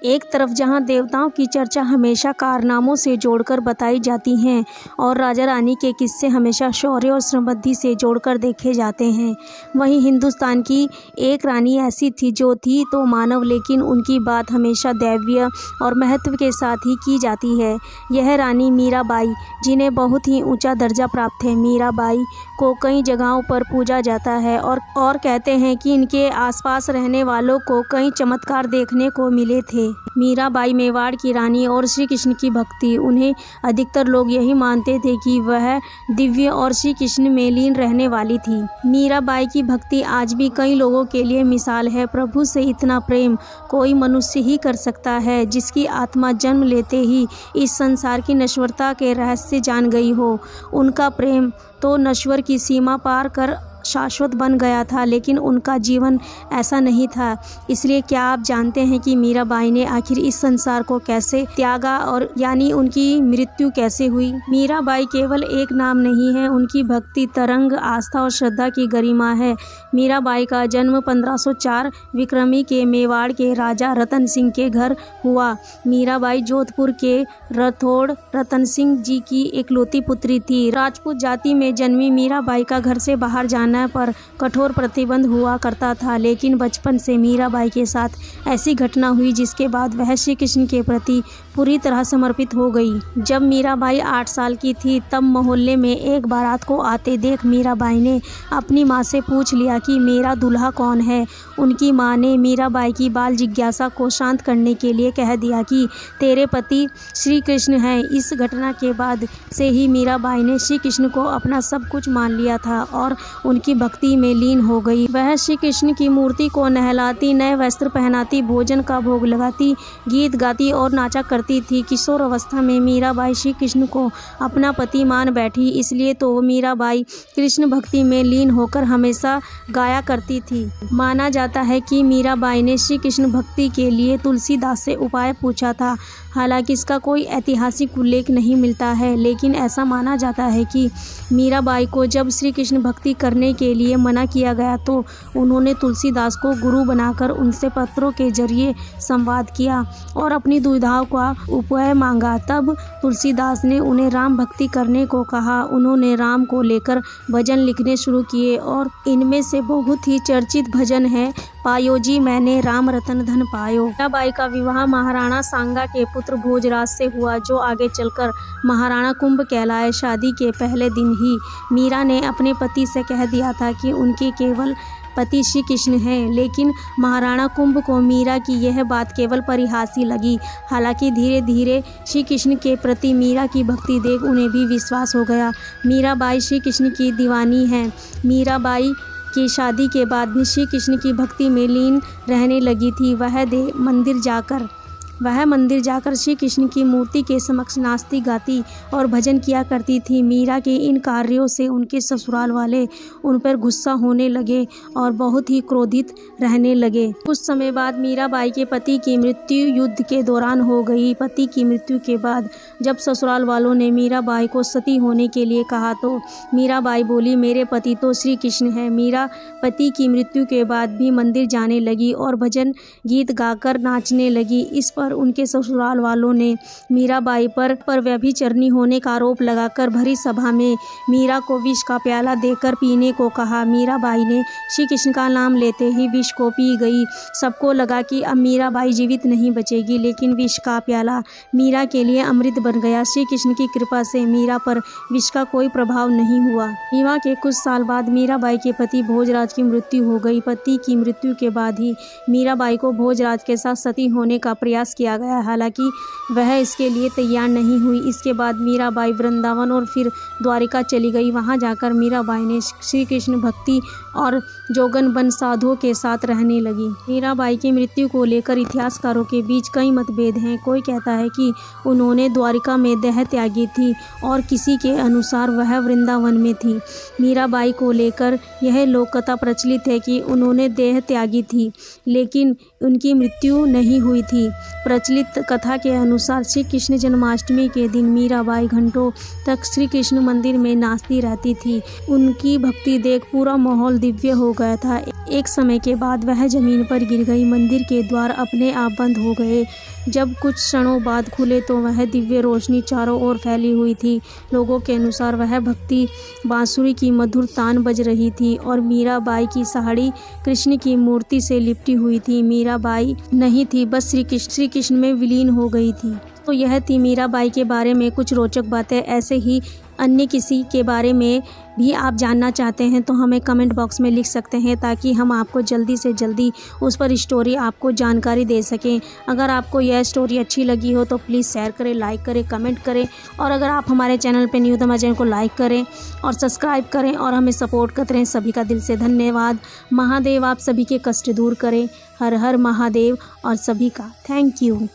एक तरफ जहां देवताओं की चर्चा हमेशा कारनामों से जोड़कर बताई जाती हैं और राजा रानी के किस्से हमेशा शौर्य और समृद्धि से जोड़कर देखे जाते हैं, वहीं हिंदुस्तान की एक रानी ऐसी थी जो थी तो मानव, लेकिन उनकी बात हमेशा दैवीय और महत्व के साथ ही की जाती है। यह रानी मीराबाई, जिन्हें बहुत ही ऊंचा दर्जा प्राप्त है। मीराबाई को कई जगहों पर पूजा जाता है और कहते हैं कि इनके आसपास रहने वालों को कई चमत्कार देखने को मिले थे। मीराबाई मेवाड़ की रानी और श्री कृष्ण की भक्ति, उन्हें अधिकतर लोग यही मानते थे कि वह दिव्य और श्री कृष्ण में लीन रहने वाली थी। मीराबाई की भक्ति आज भी कई लोगों के लिए मिसाल है। प्रभु से इतना प्रेम कोई मनुष्य ही कर सकता है जिसकी आत्मा जन्म लेते ही इस संसार की नश्वरता के रहस्य जान गई हो। उनका प्रेम तो नश्वर की सीमा पार कर शाश्वत बन गया था, लेकिन उनका जीवन ऐसा नहीं था। इसलिए क्या आप जानते हैं कि मीराबाई ने आखिर इस संसार को कैसे त्यागा और यानी उनकी मृत्यु कैसे हुई? मीराबाई केवल एक नाम नहीं है, उनकी भक्ति तरंग, आस्था और श्रद्धा की गरिमा है। मीराबाई का जन्म 1504 विक्रमी के मेवाड़ के राजा रतन सिंह के घर हुआ। मीराबाई जोधपुर के रथोड़ रतन सिंह जी की इकलौती पुत्री थी। राजपूत जाति में जन्मी मीराबाई का घर से बाहर जाना पर कठोर प्रतिबंध हुआ करता था, लेकिन बचपन से मीराबाई के साथ ऐसी घटना हुई जिसके बाद वह श्री कृष्ण के प्रति पूरी तरह समर्पित हो गई। जब मीराबाई 8 साल की थी तब मोहल्ले में एक बारात को आते देख मीराबाई ने अपनी माँ से पूछ लिया कि मेरा दूल्हा कौन है। उनकी माँ ने मीराबाई की बाल जिज्ञासा को शांत करने के लिए कह दिया कि तेरे पति श्री कृष्ण हैं। इस घटना के बाद से ही मीराबाई ने श्री कृष्ण को अपना सब कुछ मान लिया था और उनकी भक्ति में लीन हो गई। वह श्री कृष्ण की मूर्ति को नहलाती, नए वस्त्र पहनाती, भोजन का भोग लगाती, गीत गाती और नाचा करती थी। किशोर अवस्था में मीराबाई श्री कृष्ण को अपना पति मान बैठी, इसलिए तो मीराबाई कृष्ण भक्ति में लीन होकर हमेशा गाया करती थी। माना जाता है कि मीराबाई ने श्री कृष्ण भक्ति के लिए तुलसीदास से उपाय पूछा था। हालांकि इसका कोई ऐतिहासिक उल्लेख नहीं मिलता है, लेकिन ऐसा माना जाता है कि मीराबाई को जब श्री कृष्ण भक्ति करने के लिए मना किया गया तो उन्होंने तुलसीदास को गुरु बनाकर उनसे पत्रों के जरिए संवाद किया और अपनी दुविधाओं का उपाय मांगा। तब तुलसीदास ने उन्हें राम भक्ति करने को कहा। उन्होंने राम को लेकर भजन लिखने शुरू किए और इनमें से बहुत ही चर्चित भजन है पायो जी मैंने राम रतन धन पायो। मीराबाई का विवाह महाराणा सांगा के पुत्र भोजराज से हुआ, जो आगे चलकर महाराणा कुंभ कहलाए। शादी के पहले दिन ही मीरा ने अपने पति से कह दिया था कि उनके केवल पति श्री कृष्ण हैं, लेकिन महाराणा कुंभ को मीरा की यह बात केवल परिहासी लगी। हालांकि धीरे धीरे श्री कृष्ण के प्रति मीरा की भक्ति देख उन्हें भी विश्वास हो गया। मीराबाई श्री कृष्ण की दीवानी हैं। मीराबाई की शादी के बाद भी श्री कृष्ण की भक्ति में लीन रहने लगी थी। वह मंदिर जाकर श्री कृष्ण की मूर्ति के समक्ष नाचती, गाती और भजन किया करती थी। मीरा के इन कार्यों से उनके ससुराल वाले उन पर गुस्सा होने लगे और बहुत ही क्रोधित रहने लगे। कुछ समय बाद मीराबाई के पति की मृत्यु युद्ध के दौरान हो गई। पति की मृत्यु के बाद जब ससुराल वालों ने मीराबाई को सती होने के लिए कहा तो मीराबाई बोली, मेरे पति तो श्री कृष्ण है। मीरा पति की मृत्यु के बाद भी मंदिर जाने लगी और भजन गीत गाकर नाचने लगी। इस पर उनके ससुराल वालों ने मीराबाई पर व्यभिचारिणी होने का आरोप लगाकर भरी सभा में मीरा को विष का प्याला देकर पीने को कहा। मीराबाई ने श्री कृष्ण का नाम लेते ही विष को पी गई। सबको लगा कि अब मीराबाई जीवित नहीं बचेगी, लेकिन विष का प्याला मीरा के लिए अमृत बन गया। श्री कृष्ण की कृपा से मीरा पर विष का कोई प्रभाव नहीं हुआ। विवाह के कुछ साल बाद मीराबाई के पति भोजराज की मृत्यु हो गई। पति की मृत्यु के बाद ही मीराबाई को भोजराज के साथ सती होने का प्रयास किया गया। हालांकि वह इसके लिए तैयार नहीं हुई। इसके बाद मीराबाई वृंदावन और फिर द्वारिका चली गई। वहां जाकर मीराबाई ने श्री कृष्ण भक्ति और जोगन बन साधुओं के साथ रहने लगी। मीराबाई की मृत्यु को लेकर इतिहासकारों के बीच कई मतभेद हैं। कोई कहता है कि उन्होंने द्वारिका में देह त्यागी थी और किसी के अनुसार वह वृंदावन में थी। मीराबाई को लेकर यह लोक कथा प्रचलित है कि उन्होंने देह त्यागी थी, लेकिन उनकी मृत्यु नहीं हुई थी। प्रचलित कथा के अनुसार श्री कृष्ण जन्माष्टमी के दिन मीराबाई घंटों तक श्री कृष्ण मंदिर में नाचती रहती थी। उनकी भक्ति देख पूरा माहौल दिव्य हो गया था। एक समय के बाद वह ज़मीन पर गिर गई। मंदिर के द्वार अपने आप बंद हो गए। जब कुछ क्षणों बाद खुले तो वह दिव्य रोशनी चारों ओर फैली हुई थी। लोगों के अनुसार वह भक्ति बांसुरी की मधुर तान बज रही थी और मीराबाई की साड़ी कृष्ण की मूर्ति से लिपटी हुई थी। मीराबाई नहीं थी, बस श्री कृष्ण में विलीन हो गई थी। तो यह थी मीराबाई के बारे में कुछ रोचक बातें। ऐसे ही अन्य किसी के बारे में भी आप जानना चाहते हैं तो हमें कमेंट बॉक्स में लिख सकते हैं, ताकि हम आपको जल्दी से जल्दी उस पर स्टोरी आपको जानकारी दे सकें। अगर आपको यह स्टोरी अच्छी लगी हो तो प्लीज़ शेयर करें, लाइक करें, कमेंट करें, और अगर आप हमारे चैनल पर न्यू तो हमारे चैनल को लाइक करें और सब्सक्राइब करें और हमें सपोर्ट करते रहें। सभी का दिल से धन्यवाद। महादेव आप सभी के कष्ट दूर करें। हर हर महादेव और सभी का थैंक यू।